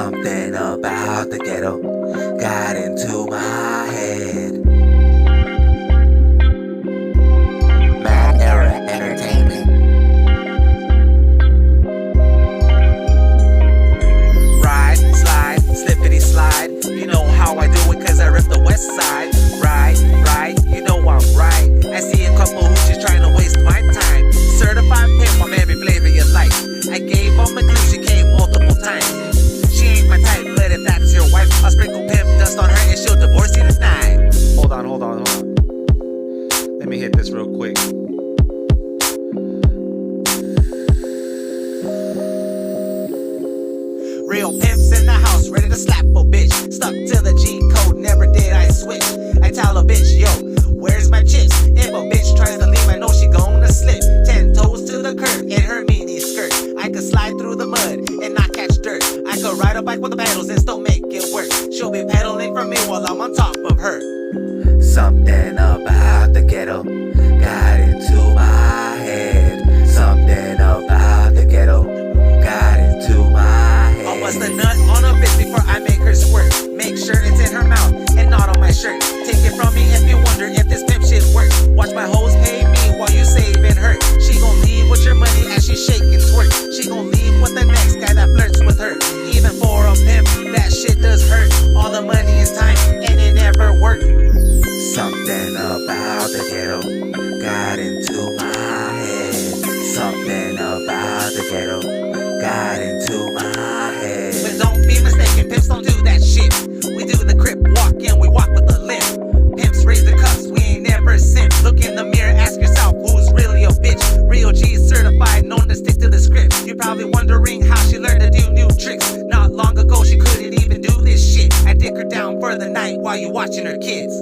Something about the ghetto got into my head. Mad Era Entertainment. Ride, slide, slippity slide. You know how I do it cause I rip the west side. Right, you know I'm right. I see a couple who's just trying to waste my time. Certified pimp on every flavor you like. I gave her my clue, she came multiple times. She ain't my type, but if that's your wife, I'll sprinkle pimp dust on her and she'll divorce you tonight. Hold on. Let me hit this real quick. Real pimps in the house, ready to slap a bitch. Stuck to the G code, never did I switch. I tell a bitch, yo, where's my chips? If a bitch tries to leave, I know she gonna slip. 10 toes to the curb in her mini skirt. I could slide through the mud and not catch dirt. I could ride a bike with the pedals and still make it work. She'll be pedaling for me while I'm on top of her. Something about the ghetto got into my head. Something about the ghetto got into my head. I'll bust a nut on a bitch before I make her squirt. Make sure it's in her mouth and not on my shirt. Take it from me if you wonder if this pimp shit works. Watch my hoes pay me while you saving her. She gon' leave with your money as she shake and twerk. She gon' leave with the next guy that flirts with her. Even for a pimp, that shit does hurt. All the money is time and it never worked. Something about the ghetto got into my head. Something about the ghetto got into my head. But don't be mistaken, pimps don't do that shit. We do the crip walk and we walk with a limp. Pimps raise the cuffs, we ain't never simp. Look in the mirror, ask yourself who's really a bitch. Real G's certified, known to stick to the script. You're probably wondering how she learned to do new tricks. Not long ago she couldn't even do this shit. I dick her down for the night while you watching her kids.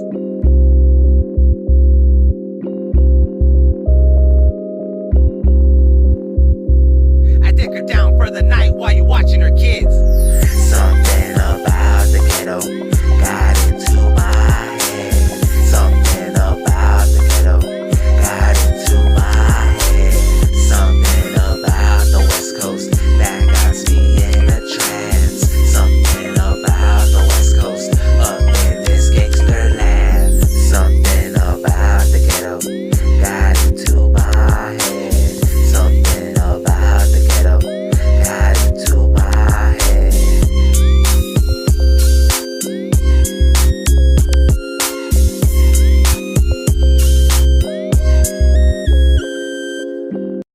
I dick her down for the night while you watching her kids.